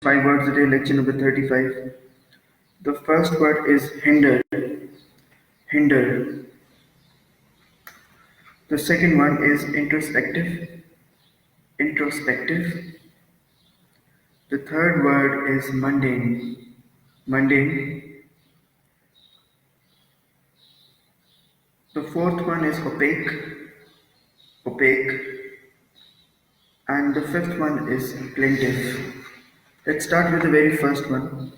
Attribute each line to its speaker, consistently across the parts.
Speaker 1: 5 words a day, lecture number 35. The first word is hinder. Hinder. The second one is introspective. Introspective. The third word is mundane. Mundane. The fourth one is opaque. Opaque. And the fifth one is plaintive. Let's start with the very first one.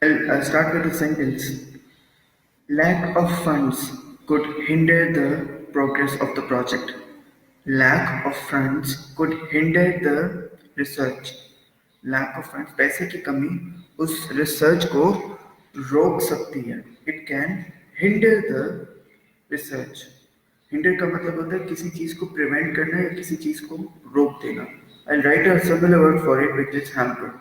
Speaker 1: I'll start with the sentence. Lack of funds could hinder the progress of the project. Lack of funds could hinder the research. Lack of funds, पैसे की कमी उस research को रोक सकती है. It can hinder the research. Hinder का मतलब होता है किसी चीज को prevent करना या किसी चीज को रोक देना. I'll write a similar word for it, which is hamper.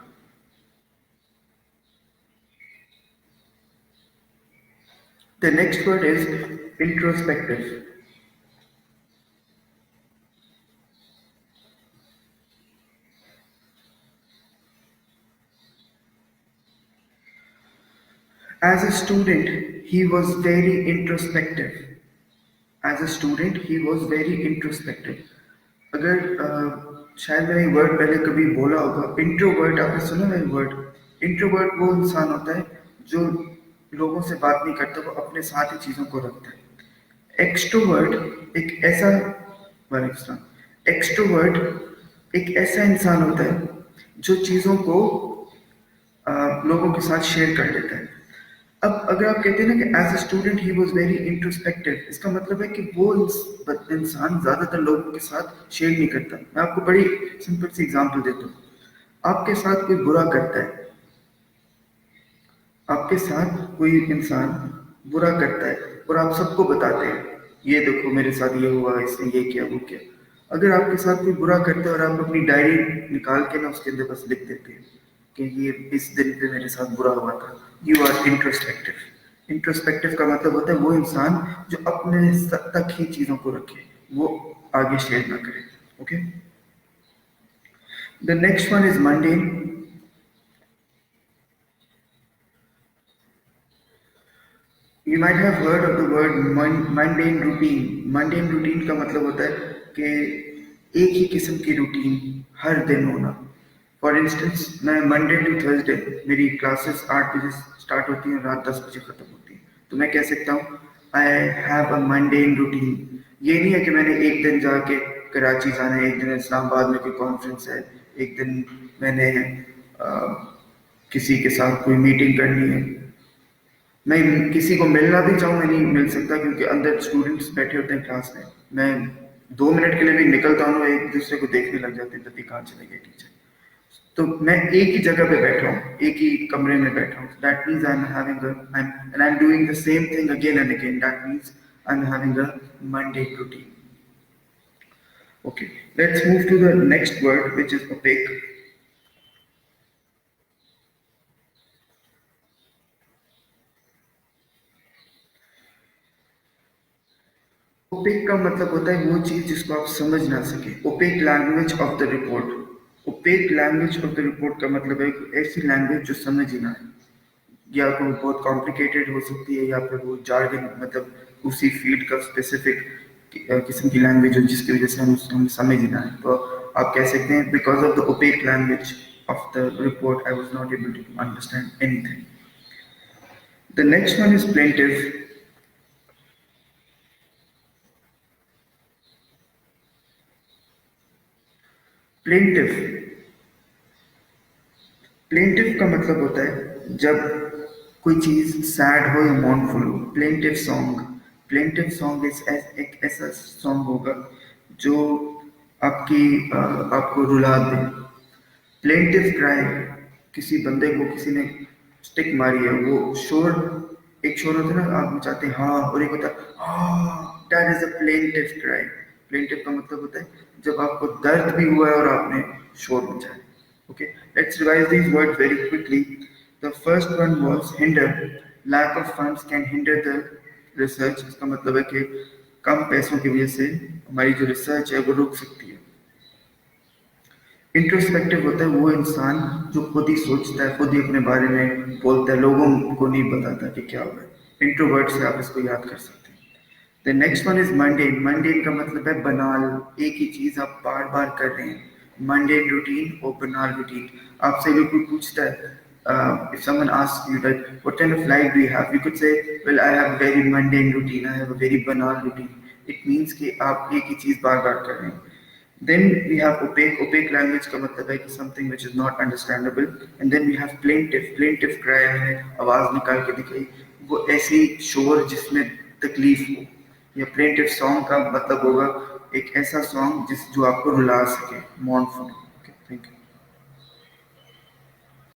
Speaker 1: The next word is introspective. As a student, he was very introspective. As a student, he was very introspective. अगर शायद मैंने वर्ड पहले कभी बोला होगा, इंट्रोवर्ट आपने सुना है वर्ड? इंट्रोवर्ट वो इंसान होता है जो लोगों से बात नहीं करता, वो अपने साथ ही चीजों को रखता है. एक्सट्रोवर्ट एक ऐसा एक्सट्रोवर्ट एक ऐसा इंसान होता है जो चीजों को लोगों के साथ शेयर कर लेता है. अब अगर आप कहते हैं ना कि as a student he was very introspective, इसका मतलब है कि वो इंसान ज्यादातर लोगों के साथ शेयर नहीं करता. मैं आपको बड़ी सिंपल सी एग्जांपल देता हूँ. आपके साथ कोई बुरा करता है, आपके साथ कोई इंसान बुरा करता है और आप सबको बताते हैं, ये देखो मेरे साथ ये हुआ, इसने ये किया वो किया. अगर आपके साथ कोई बुरा करता है और आप अपनी डायरी निकाल के ना उसके अंदर बस लिख देते हैं कि ये इस दिन पे मेरे साथ बुरा हुआ था, यू आर इंट्रोस्पेक्टिव. इंट्रोस्पेक्टिव का मतलब होता है वो इंसान जो अपने तक ही चीजों को रखे, वो आगे शेयर ना करे. Okay. The next one is mundane. You might have heard of the word mundane routine. Mundane routine का मतलब होता है कि एक ही किस्म की रूटीन हर दिन होना. फॉर इंस्टेंस, मैं मंडे टू थर्सडे मेरी क्लासेस 8 बजे स्टार्ट होती हैं, रात 10 बजे खत्म होती हैं, तो मैं कह सकता हूँ I have a mundane routine. ये नहीं है कि मैंने एक दिन जाके कराची जाना है, एक दिन इस्लामाबाद में कोई कॉन्फ्रेंस है, एक दिन मैंने किसी के साथ कोई मीटिंग करनी है. मैं किसी को मिलना भी चाहूँ मैं नहीं मिल सकता क्योंकि अंदर स्टूडेंट्स बैठे होते हैं क्लास में. मैं 2 मिनट के लिए भी निकलता हूँ, एक दूसरे को देखने लग जाते हैं, पति कहाँ चले गए टीचर. तो मैं एक ही जगह पे बैठा हूँ, एक ही कमरे में बैठा हूँ. That means I am doing the same thing again and again. That means I am having a Monday routine. Okay, let's move to the next word, which is opaque. Opaque का मतलब होता है वो चीज जिसको आप समझ ना सके. Opaque language of the report. Opaque language of the report का मतलब है ऐसी लैंग्वेज जो समझ ही ना आए, या तो बहुत कॉम्प्लिकेटेड हो सकती है या फिर वो जार्गन मतलब उसी फील्ड का स्पेसिफिक किस्म की लैंग्वेज हो जिसकी वजह से हम समझ ही ना आए. तो आप कह सकते हैं because of the opaque language of the report I was not able to understand anything. The next one is plaintive. Plaintive. Plaintive का मतलब होता है जब कोई चीज सैड हो या मॉर्नफुल हो. Plaintiff song. प्लेंटिव सॉन्ग एक ऐसा सॉन्ग होगा जो आपको रुला दे. प्लेंटिव क्राई, किसी बंदे को किसी ने स्टिक मारी है, वो शोर, एक शोर होता है ना आप चाहते हैं हाँ, और एक होता है हाँ. That is a plaintiff cry. Plaintiff का मतलब होता है जब आपको दर्द भी हुआ है और आपने शोर मचाया. Okay, let's revise these words very quickly. The first one was hinder. Lack of funds can hinder the research, इसका मतलब है कि कम पैसों की वजह से हमारी जो रिसर्च है वो रुक सकती है। इंट्रोस्पेक्टिव होता है वो इंसान जो खुद ही सोचता है, खुद ही अपने बारे में बोलता है, लोगों को नहीं बताता कि क्या हुआ है। इंट्रोवर्ट से आप इसको याद कर सकते हैं। The next one is mundane. Mundane का मतलब है बनाल, एक ही चीज आप बार बार कर रहे हैं। मंडेन रूटीन और बनाल रूटीन। आपसे अगर कोई पूछता है, if someone asks you that what kind of life do you have, you could say, well, I have a very mundane routine, I have a very banal routine. It means कि आप एक ही चीज बार बार कर रहे हैं। Then we have opaque. Opaque language का मतलब है कि something which is not understandable. And then we have plaintive. Plaintive cry मैंने आवाज निकाल के दिखाई, वो ऐसी शोर जिसमें तकलीफ हो। या plaintive song का मतलब होगा एक ऐसा सॉन्ग जो आपको रुला सके, mournful।